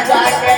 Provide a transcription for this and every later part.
Jack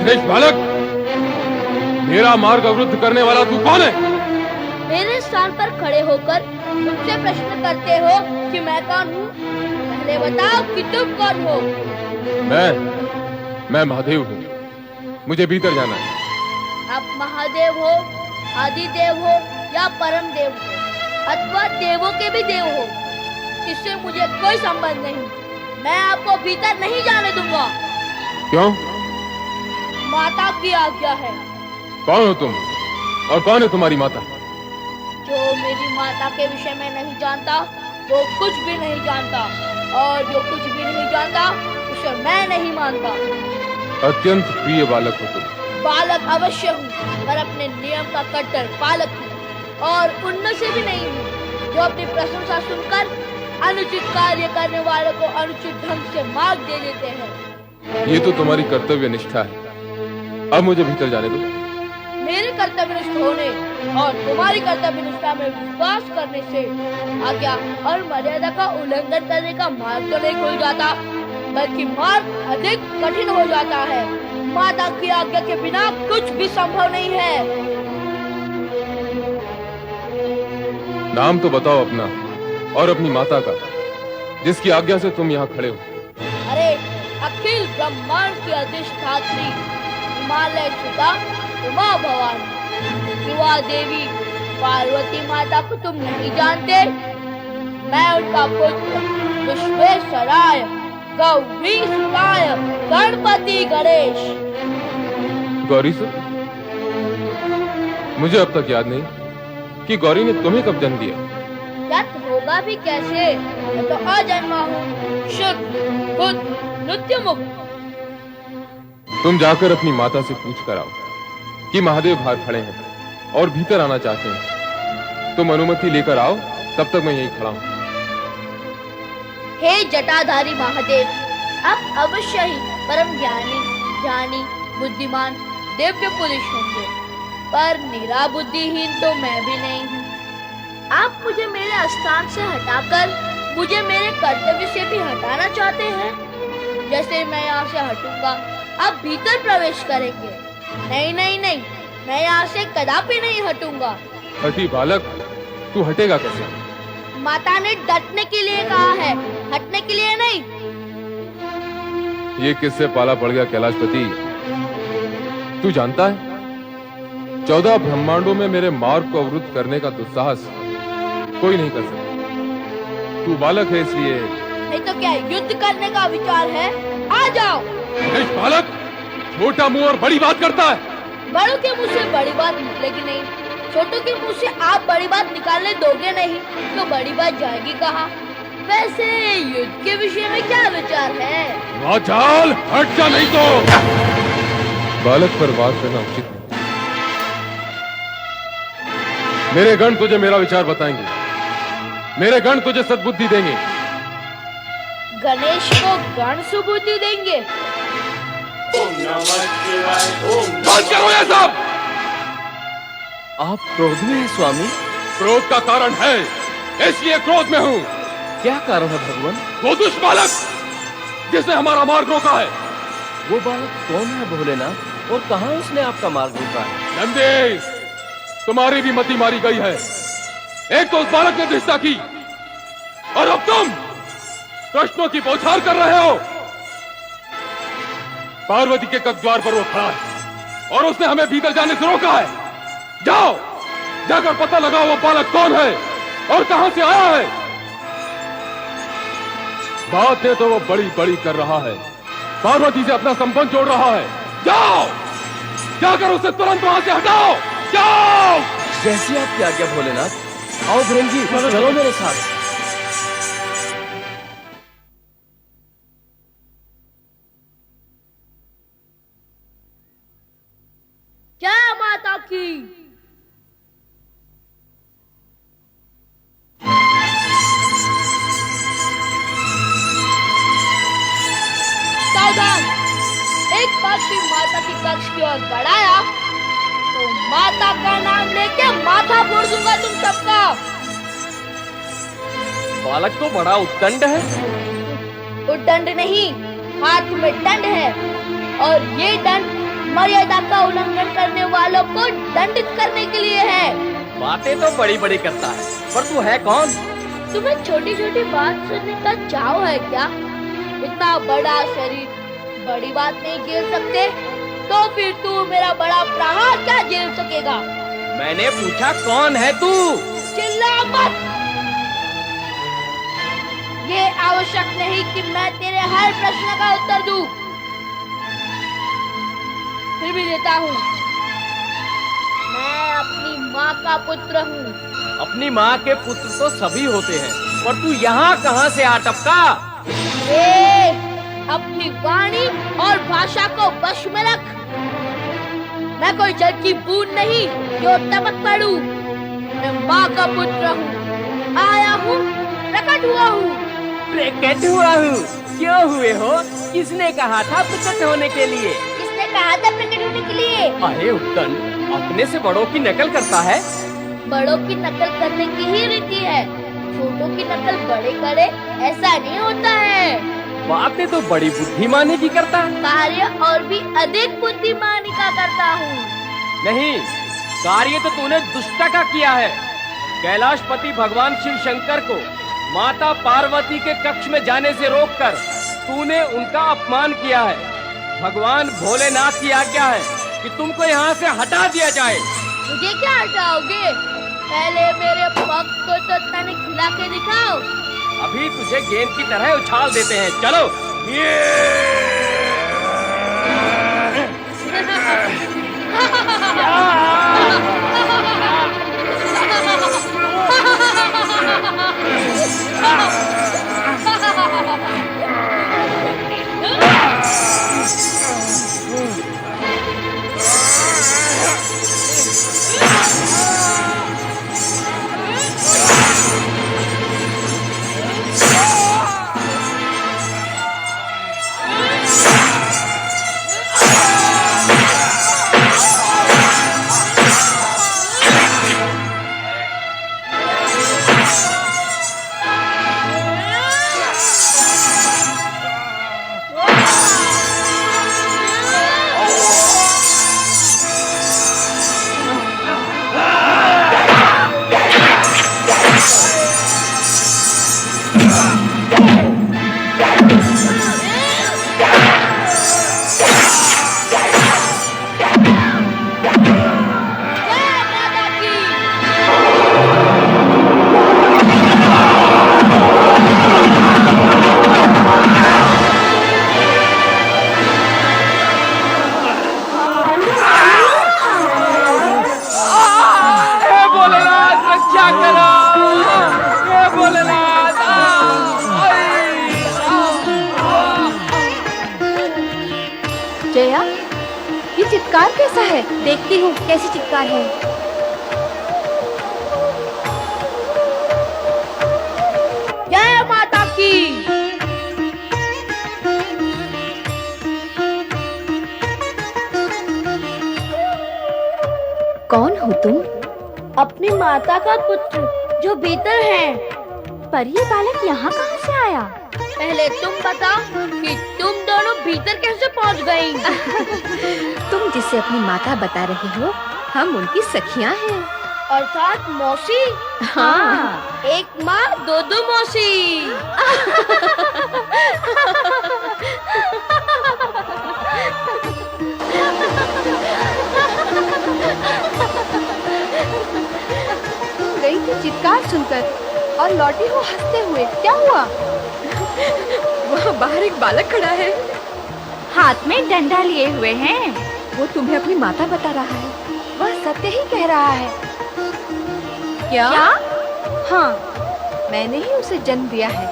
धृष्ट बालक, मेरा मार्ग अवरुद्ध करने वाला तू कौन है? मेरे स्थान पर खड़े होकर मुझसे प्रश्न करते हो कि मैं कौन हूँ? पहले बताओ कि तुम कौन हो? मैं महादेव हूँ। मुझे भीतर जाना है। आप महादेव हो, आदिदेव हो या परम देव हो अथवा देवों के भी देव हो, इससे मुझे कोई संबंध नहीं। मैं आपको भीतर नहीं जाने दूंगा। क्यों? माता की आज्ञा है। कौन हो तुम और कौन है तुम्हारी माता? जो मेरी माता के विषय में नहीं जानता वो कुछ भी नहीं जानता, और जो कुछ भी नहीं जानता उसे मैं नहीं मानता। अत्यंत प्रिय बालक हो तुम। बालक अवश्य हूँ, पर अपने नियम का कट्टर पालक हूँ, और उनमें से भी नहीं हूँ जो अपनी प्रशंसा सुनकर अनुचित कार्य करने वालों को अनुचित ढंग से मार्ग दे देते हैं। ये तो तुम्हारी कर्तव्य निष्ठा है। अब मुझे भीतर जाने दो। मेरे कर्तव्यनिष्ठ होने और तुम्हारी कर्तव्य निष्ठा में विश्वास करने से आज्ञा और मर्यादा का उल्लंघन करने का मार्ग तो नहीं खुल जाता, बल्कि मार्ग अधिक कठिन हो जाता है। माता की आज्ञा के बिना कुछ भी संभव नहीं है। नाम तो बताओ अपना और अपनी माता का, जिसकी आज्ञा से तुम यहाँ खड़े हो। अरे अखिल ब्रह्मांड की अधिष्ठात्री हिमालय सुता उमा भवानी शिवा देवी पार्वती माता को तुम नहीं जानते? मैं उनका पुत्र विश्वेश्वराय गौरी सुताय गणपति गणेश। गौरी सुत? मुझे अब तक याद नहीं कि गौरी ने तुम्हें कब जन्म दिया। याद होगा भी कैसे, मैं तो अजन्मा हूँ, शुद्ध खुद नृत्य मुक्त। तुम जाकर अपनी माता से पूछ कर आओ कि महादेव बाहर खड़े हैं और भीतर आना चाहते हैं। तुम अनुमति लेकर आओ, तब तक मैं यहीं खड़ा हूं। हे जटाधारी महादेव, आप अवश्य ही परम ज्ञानी, ज्ञानी, बुद्धिमान, दिव्य पुरुष होंगे, पर निरा बुद्धिहीन तो मैं भी नहीं हूँ। आप मुझे मेरे स्थान से हटाकर मुझे मेरे कर्तव्य से भी हटाना चाहते हैं। जैसे मैं यहाँ से हटूंगा, आप भीतर प्रवेश करेंगे। नहीं नहीं नहीं, मैं यहाँ से कदापि नहीं हटूंगा। हठी बालक, तू हटेगा कैसे? माता ने डटने के लिए कहा है, हटने के लिए नहीं। ये किससे पाला पड़ गया कैलाशपति? तू जानता है 14 ब्रह्मांडों में मेरे मार्ग को अवरुद्ध करने का दुस्साहस कोई नहीं कर सकता। तू बालक है इसलिए। नहीं तो क्या युद्ध करने का विचार है? आ जाओ। बालक छोटा मुंह और बड़ी बात करता है। बड़ों के मुंह से बड़ी बात निकलेगी नहीं, छोटों के मुंह से आप बड़ी बात निकालने दोगे नहीं तो बड़ी बात जाएगी कहाँ? वैसे युद्ध के विषय में क्या विचार है? राजाल, हट जा नहीं तो। बालक पर बात करना उचित नहीं। मेरे गण तुझे मेरा विचार बताएंगे, मेरे गण तुझे सद्बुद्धि देंगे। गणेश को गण सुबुद्धि देंगे? ओम नमः शिवाय। ओम बंद करो ये सब। आप क्रोध में हैं स्वामी? क्रोध का कारण है, इसलिए क्रोध में हूँ। क्या कारण है भगवान? वो दुष्ट बालक जिसने हमारा मार्ग रोका है। वो बालक कौन है भोलेनाथ, और कहाँ उसने आपका मार्ग रोका है? नंदी, तुम्हारी भी मति मारी गई है। एक तो उस बालक ने दृष्टा की, और अब तुम प्रश्नों की बौछार कर रहे हो। पार्वती के कब्र पर वो खड़ा है और उसने हमें भीतर जाने से रोका है। जाओ, जाकर पता लगाओ वो बालक कौन है और कहां से आया है। बातें तो वो बड़ी बड़ी कर रहा है, पार्वती से अपना संबंध जोड़ रहा है। जाओ, जाकर उसे तुरंत वहां से हटाओ। जाओ। जैसी आपकी आज्ञा भोलेनाथ। आओ भृंगी, चलो मेरे साथ। जय माता की। सावधान, एक बार भी माता की कक्ष की ओर बढ़ाया तो माता का नाम लेके माथा फोड़ दूंगा तुम सबका। बालक तो बड़ा उद्दंड है। उद्दंड नहीं, हाथ में दंड है, और ये दंड मर्यादा का उल्लंघन करने वालों को दंडित करने के लिए है। बातें तो बड़ी बड़ी करता है, पर तू है कौन? तुम्हें छोटी छोटी बात सुनने का चाव है क्या? इतना बड़ा शरीर बड़ी बात नहीं झेल सकते, तो फिर तू मेरा बड़ा प्रहार क्या झेल सकेगा? मैंने पूछा कौन है तू? चिल्ला मत। ये आवश्यक नहीं कि मैं तेरे हर प्रश्न का उत्तर दूं, फिर भी देता हूँ। मैं अपनी माँ का पुत्र हूँ। अपनी माँ के पुत्र तो सभी होते हैं, पर तू यहाँ कहाँ से आ टपका? अपनी वाणी और भाषा को वश में रख। मैं कोई जल की बूंद नहीं जो टपक पड़ूं। मैं माँ का पुत्र हूँ, आया हूँ, प्रकट हुआ हूँ। प्रकट हुआ हूँ? क्यों हुए हो? किसने कहा था प्रकट होने के लिए? किसने कहा था प्रकट होने के लिए? अरे उद्दंड, अपने से बड़ों की नकल करता है। बड़ों की नकल करने की ही रीति है, छोटों की नकल बड़े करे ऐसा नहीं होता है। बातें तो बड़ी बुद्धिमानी की करता है। कार्य और भी अधिक बुद्धिमानी का करता हूँ। नहीं, कार्य तो तूने दुष्टता का किया है। कैलाशपति भगवान शिव शंकर को माता पार्वती के कक्ष में जाने से रोककर तूने उनका अपमान किया है। भगवान भोलेनाथ की आज्ञा है कि तुमको यहाँ से हटा दिया जाए। मुझे क्या हटाओगे? पहले मेरे पग को तो तने खिला के दिखाओ। अभी तुझे गेंद की तरह उछाल देते हैं, चलो। करो हे भोलेनाथ। जया, ये चित्कार कैसा है? देखती हूँ कैसी चित्कार है। जय माता की। कौन हो तुम? अपनी माता का पुत्र जो भीतर है। पर ये बालक यहाँ कहाँ से आया? पहले तुम बताओ कि तुम दोनों भीतर कैसे पहुँच गई? तुम जिसे अपनी माता बता रहे हो, हम उनकी सखियाँ हैं। अर्थात मौसी। हाँ। एक माँ दो मौसी। तुम गई थी चित्कार सुनकर और लौटी हो हंसते हुए। क्या हुआ? वहाँ बाहर एक बालक खड़ा है, हाथ में डंडा लिए हुए हैं। वो तुम्हें अपनी माता बता रहा है। वह सत्य ही कह रहा है। क्या? हाँ, मैंने ही उसे जन्म दिया है।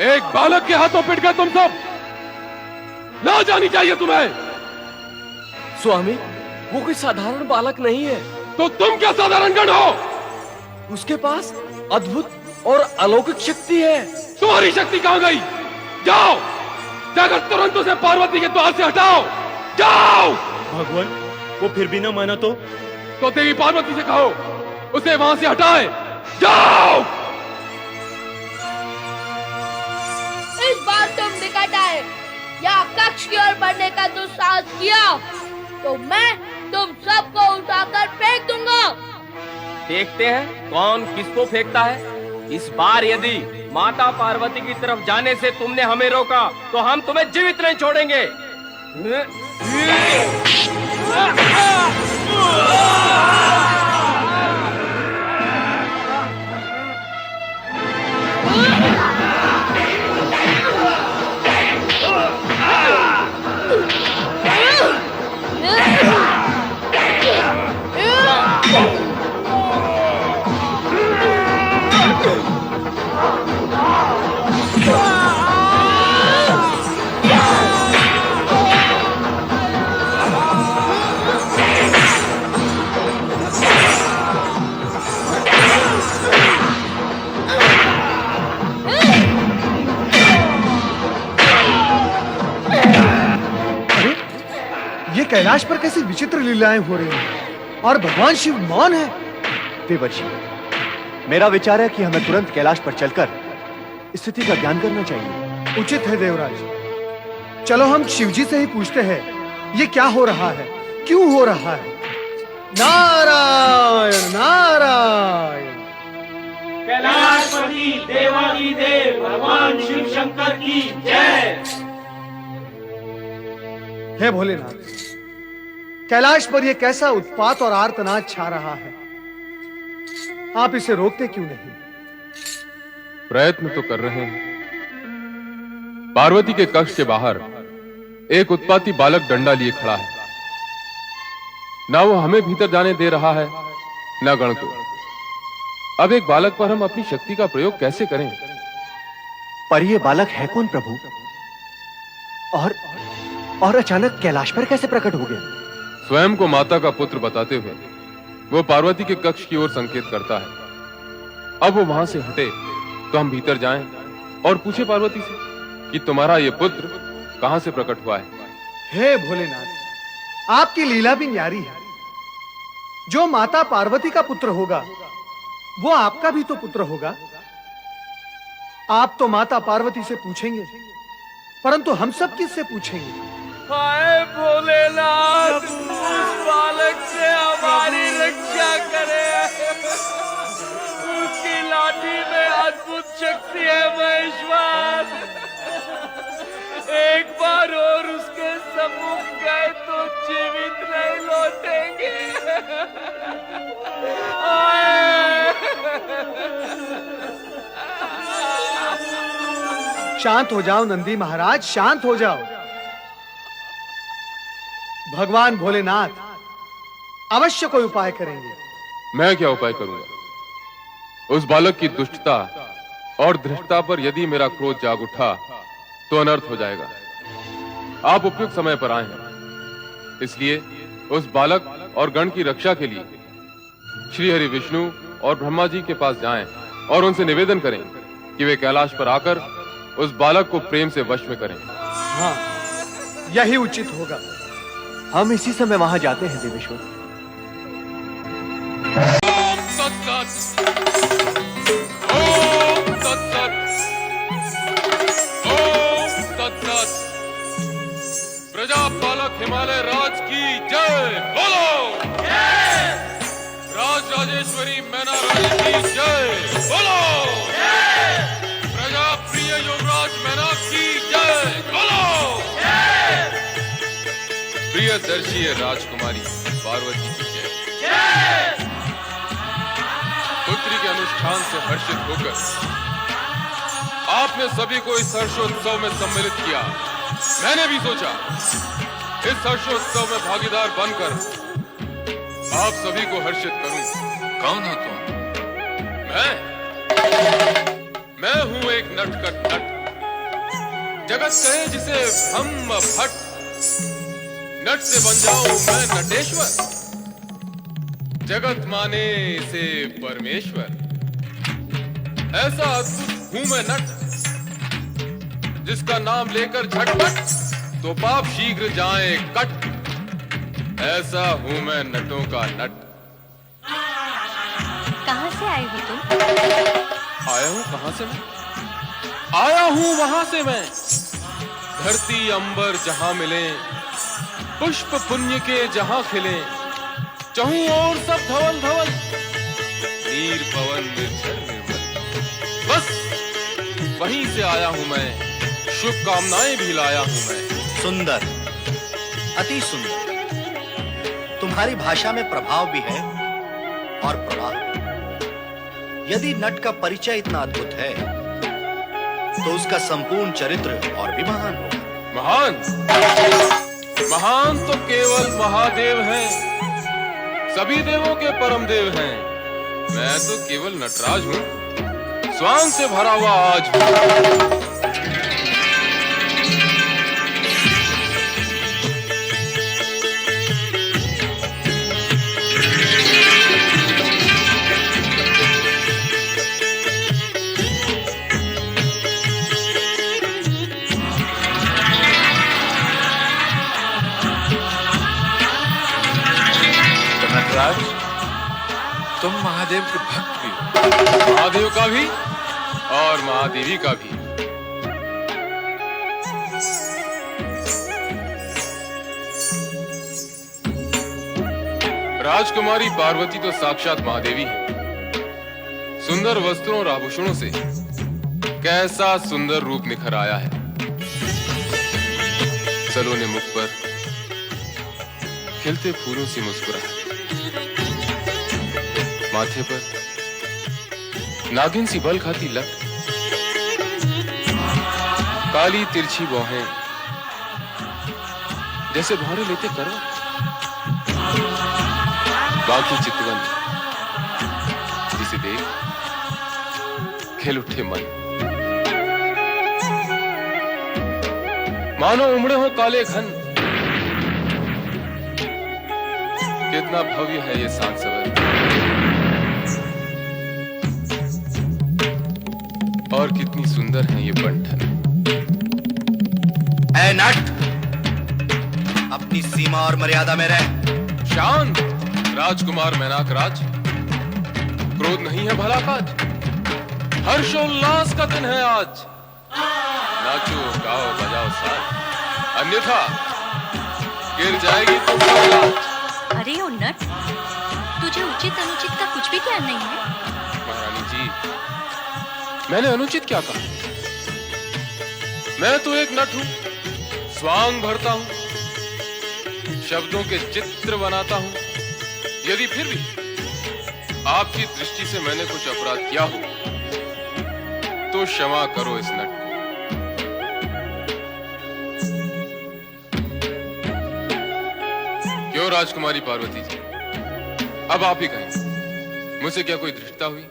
एक बालक के हाथों पिट गए तुम सब। ना जानी चाहिए तुम्हें। स्वामी, वो कोई साधारण बालक नहीं है। तो तुम क्या साधारण गण हो? उसके पास अद्भुत और अलौकिक शक्ति है। तुम्हारी शक्ति कहाँ गई? जाओ, जाकर तुरंत उसे पार्वती के द्वार से हटाओ। जाओ। भगवान, वो फिर भी ना माना तो देवी पार्वती से कहो उसे वहां से हटाए। जाओ। इस बार तुम निकट आए या कक्ष की ओर बढ़ने का दुस्साहस किया तो मैं तुम सबको उठाकर फेंक दूंगा। देखते हैं कौन किसको फेंकता है। इस बार यदि माता पार्वती की तरफ जाने से तुमने हमें रोका तो हम तुम्हें जीवित नहीं छोड़ेंगे। कैलाश पर कैसी विचित्र लीलाएं हो रही हैं और भगवान शिव मौन है। देवर्षि, मेरा विचार है कि हमें तुरंत कैलाश पर चलकर स्थिति का ज्ञान करना चाहिए। उचित है देवराज। चलो हम शिवजी से ही पूछते हैं ये क्या हो रहा है, क्यों हो रहा है। नारायण नारायण। कैलाशपति देवाधिदेव भगवान शिव शंकर की जय। हे भोलेनाथ, कैलाश पर यह कैसा उत्पात और आर्तनाद छा रहा है, आप इसे रोकते क्यों नहीं? प्रयत्न तो कर रहे हैं। पार्वती के कक्ष के बाहर एक उत्पाती बालक डंडा लिए खड़ा है। ना वो हमें भीतर जाने दे रहा है, ना गण को। अब एक बालक पर हम अपनी शक्ति का प्रयोग कैसे करें? पर यह बालक है कौन प्रभु? और अचानक कैलाश पर कैसे प्रकट हो गया? स्वयं को माता का पुत्र बताते हुए वो पार्वती के कक्ष की ओर संकेत करता है। अब वो वहां से हटे तो हम भीतर जाएं और पूछे पार्वती से कि तुम्हारा ये पुत्र कहां से प्रकट हुआ है। हे भोलेनाथ, आपकी लीला भी न्यारी है। जो माता पार्वती का पुत्र होगा वो आपका भी तो पुत्र होगा। आप तो माता पार्वती से पूछेंगे, परंतु हम सब किससे पूछेंगे? हाय भोलेनाथ, उस बालक से हमारी रक्षा करे। उसकी लाठी में अद्भुत शक्ति है महेश्वर। एक बार और उसके सम्मुख गए तो जीवित नहीं लौटेंगे। शांत हो जाओ नंदी महाराज, शांत हो जाओ। भगवान भोलेनाथ अवश्य कोई उपाय करेंगे। मैं क्या उपाय करूंगा? उस बालक की दुष्टता और धृष्टता पर यदि मेरा क्रोध जाग उठा तो अनर्थ हो जाएगा। आप उपयुक्त समय पर आए हैं, इसलिए उस बालक और गण की रक्षा के लिए श्री हरि विष्णु और ब्रह्मा जी के पास जाएं और उनसे निवेदन करें कि वे कैलाश पर आकर उस बालक को प्रेम से वश में करें। हाँ, यही उचित होगा। हम इसी समय वहां जाते हैं देवेश्वर। ओम तत्सत, ओम तत्सत, ओम तत्सत। प्रजापालक हिमालय राज की जय बोलो। राज राजेश्वरी मैना रानी की जय बोलो। प्रजा प्रिय युवराज मैना की जय बोलो। प्रियदर्शी राजकुमारी पार्वती की जय। पुत्री के अनुष्ठान से हर्षित होकर आपने सभी को इस हर्षोत्सव में सम्मिलित किया। मैंने भी सोचा इस हर्षोत्सव में भागीदार बनकर आप सभी को हर्षित करूं। कौन हो तुम? मैं हूं एक नटखट नट। जगत कहे जिसे हम भट्ट। नट से बन जाऊं मैं नटेश्वर, जगत माने से परमेश्वर। ऐसा अद्भुत हूं मैं नट, जिसका नाम लेकर झटपट तो पाप शीघ्र जाए कट। ऐसा हूं मैं नटों का नट। कहाँ से आए हो तुम? आया हूं कहां से मैं? आया हूं वहां से मैं। धरती अंबर जहां मिले, पुष्प पुण्य के जहां खिले, चहूं और सब धवल धवल, नीर पवन निर्झर निर्मल। बस वहीं से आया हूं मैं, शुभकामनाएं भी लाया हूं मैं। सुंदर, अति सुंदर। तुम्हारी भाषा में प्रभाव भी है और प्रवाह भी। यदि नट का परिचय इतना अद्भुत है तो उसका संपूर्ण चरित्र और भी महान होगा। महान? महान तो केवल महादेव हैं, सभी देवों के परम देव हैं। मैं तो केवल नटराज हूं, स्वांग से भरा हुआ आज हूं। नटराज, तुम महादेव के भक्त भी हो। महादेव का भी और महादेवी का भी। राजकुमारी पार्वती तो साक्षात महादेवी है। सुंदर वस्त्रों और आभूषणों से कैसा सुंदर रूप निखर आया है। सलोने मुख पर खिलते फूलों से मुस्कुराहट, माथे पर नागिन सी बल खाती लट, काली तिरछी भौहें जैसे भौरे लेते करवट, बाकी चितवन जिसे देख खेल उठे मन। मानो उमड़े हो काले घन, कितना भव्य है ये सात सवर, और कितनी सुंदर है ये बंठन। ऐ नट, अपनी सीमा और मर्यादा में रह। शांत राजकुमार मैनाक राज, क्रोध नहीं है भला काज। हर्षोल्लास का दिन है आज, नाचो गाओ बजाओ साथ, अन्यथा गिर जाएगी तुम्हारी लाज। अरे ओ नट, तुझे उचित अनुचित का कुछ भी ज्ञान नहीं है? महारानी जी, मैंने अनुचित क्या कहा? मैं तो एक नट हूं, स्वांग भरता हूं, शब्दों के चित्र बनाता हूं। यदि फिर भी आपकी दृष्टि से मैंने कुछ अपराध किया हो तो क्षमा करो इस नट को। राजकुमारी पार्वती जी, अब आप ही कहें, मुझसे क्या कोई धृष्टता हुई?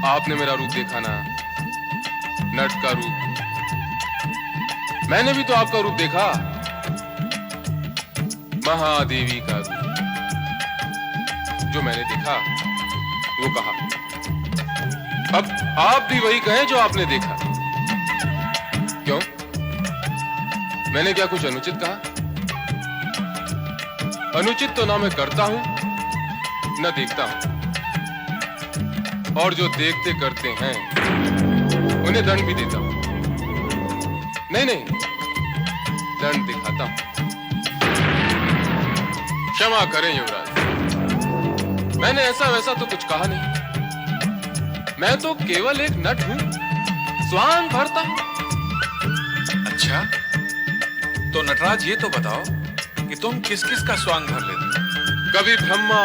आपने मेरा रूप देखा ना, नट का रूप। मैंने भी तो आपका रूप देखा, महादेवी का रूप। जो मैंने देखा वो कहा, अब आप भी वही कहें जो आपने देखा। क्यों? मैंने क्या कुछ अनुचित कहा? अनुचित तो ना मैं करता हूं न देखता हूं, और जो देखते करते हैं उन्हें दंड भी देता हूं। नहीं, दंड दिखाता हूं। क्षमा करें युवराज, मैंने ऐसा वैसा तो कुछ कहा नहीं। मैं तो केवल एक नट हूं, स्वांग भरता हूं। अच्छा, तो नटराज ये तो बताओ कि तुम किस किस का स्वांग भर लेते हो? कभी ब्रह्मा,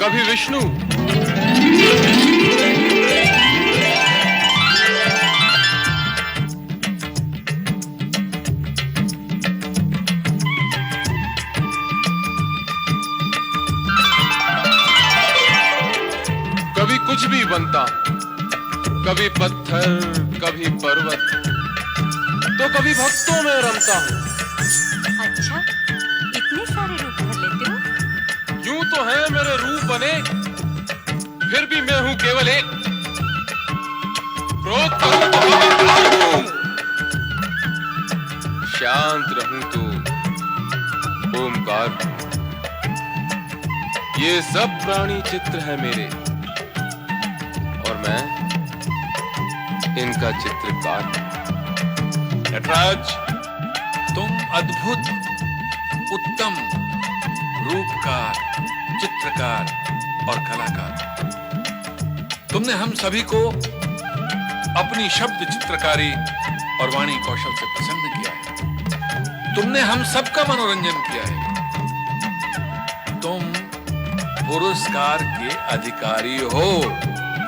कभी विष्णु, कभी कुछ भी बनता, कभी पत्थर, कभी पर्वत, तो कभी भक्तों में रमता हूं। अच्छा, इतने सारे रूप भर लेते हो? यूं तो है मेरे रूप बने, फिर भी मैं हूं केवल एक। क्रोध करूं तो अहंकार हूं, शांत रहूं तो ओमकार हूं। ये सब प्राणी चित्र है मेरे, और मैं इनका चित्रकार हूं। नटराज, तुम अद्भुत, उत्तम रूपकार, चित्रकार और कलाकार। तुमने हम सभी को अपनी शब्द चित्रकारी और वाणी कौशल से प्रसन्न किया है। तुमने हम सबका मनोरंजन किया है। तुम पुरस्कार के अधिकारी हो।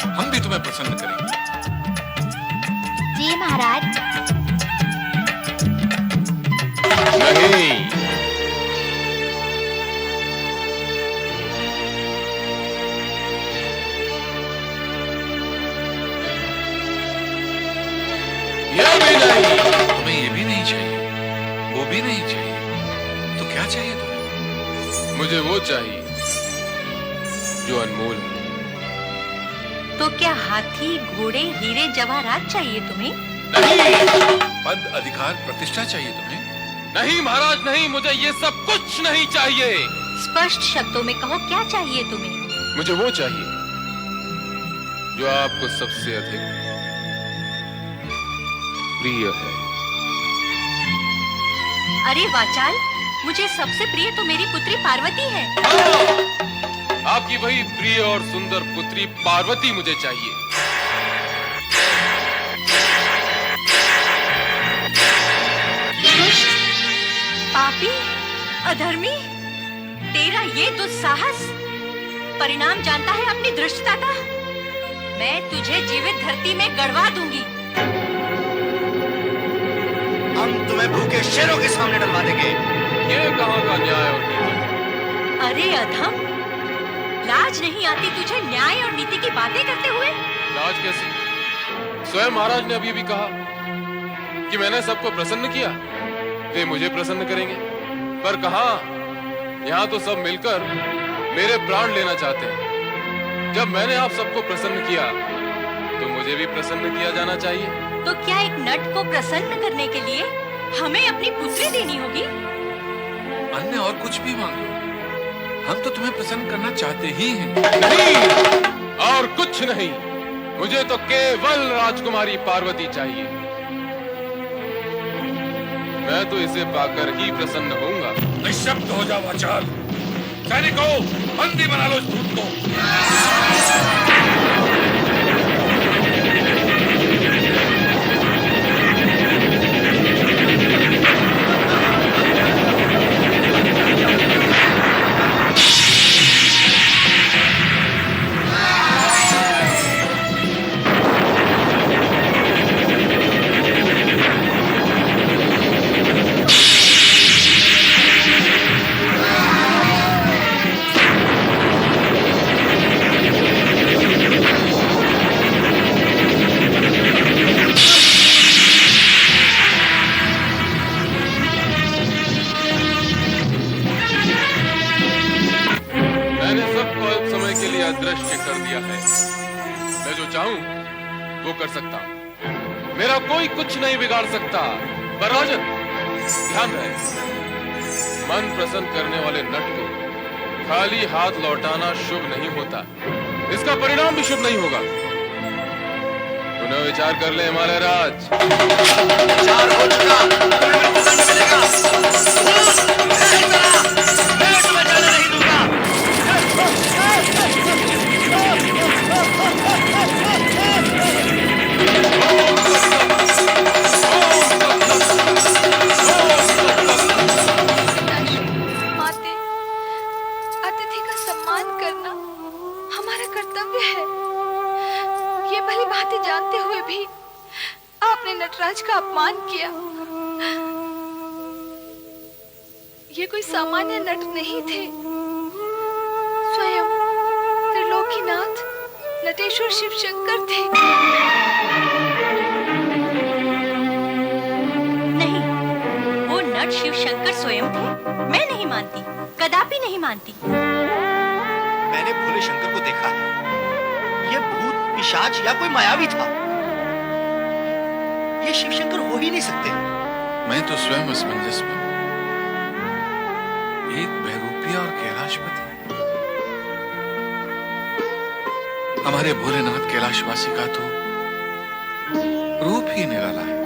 हम भी तुम्हें प्रसन्न करेंगे। जी महाराज। नहीं, ये भी नहीं। तुम्हें ये भी नहीं चाहिए, वो भी नहीं चाहिए, तो क्या चाहिए तुम्हें? मुझे वो चाहिए जो अनमोल है। तो क्या हाथी, घोड़े, हीरे जवाहरात चाहिए तुम्हें? नहीं, पद, अधिकार, प्रतिष्ठा चाहिए तुम्हें? नहीं महाराज, नहीं, मुझे ये सब कुछ नहीं चाहिए। स्पष्ट शब्दों में कहो, क्या चाहिए तुम्हें? मुझे वो चाहिए जो आपको सबसे अधिक प्रिय है। अरे वाचाल, मुझे सबसे प्रिय तो मेरी पुत्री पार्वती है। आपकी वही प्रिय और सुंदर पुत्री पार्वती मुझे चाहिए। दुष्ट, पापी, अधर्मी, तेरा ये दुस्साहस परिणाम जानता है अपनी धृष्टता का। मैं तुझे जीवित धरती में गड़वा दूंगी। हम तुम्हें भूखे शेरों के सामने डलवा देंगे। ये कहाँ का न्याय और नीति? अरे अधम, लाज नहीं आती तुझे न्याय और नीति की बातें करते हुए? लाज कैसी? स्वयं महाराज ने अभी भी कहा कि मैंने सबको प्रसन्न किया, वे मुझे प्रसन्न करेंगे। पर कहां, यहाँ तो सब मिलकर मेरे प्राण लेना चाहते हैं। जब मैंने आप सबको प्रसन्न किया तो मुझे भी प्रसन्न किया जाना चाहिए। तो क्या एक नट को प्रसन्न करने के लिए हमें अपनी पुत्री देनी होगी? अन्य और कुछ भी मांगो, हम तो तुम्हें प्रसन्न करना चाहते ही हैं। नहीं, और कुछ नहीं, मुझे तो केवल राजकुमारी पार्वती चाहिए। मैं तो इसे पाकर ही प्रसन्न होऊंगा। निशब्द हो जाओ वाचाल। सैनिकों, बंदी बना लो इस दूत को। मैं जो चाहूं वो कर सकता हूं। मेरा कोई कुछ नहीं बिगाड़ सकता। पर राजन, ध्यान रहे, मन प्रसन्न करने वाले नट को खाली हाथ लौटाना शुभ नहीं होता। इसका परिणाम भी शुभ नहीं होगा। पुनः विचार कर ले हिमालय राज। विचार हो चुका, तुम्हें मृत्यु दंड मिलेगा। मैं तुम्हें जाने नहीं दूंगा। माते, अतिथि का सम्मान करना हमारा कर्तव्य है। ये भली भांति जानते हुए भी आपने नटराज का अपमान किया। ये कोई सामान्य नट नहीं थे, स्वयं त्रिलोकीनाथ नटेश्वर शिव शंकर थे। नहीं, वो नट शिव शंकर स्वयं थे। मैं नहीं मानती, कदापि नहीं मानती। मैंने भोले शंकर को देखा है। ये भूत पिशाच या कोई मायावी था। ये शिव शंकर हो ही नहीं सकते। मैं तो स्वयं असमंजस में हूं। एक बहरूपिया और कैलाशपति। हमारे भोलेनाथ कैलाशवासी का तो रूप ही निराला है।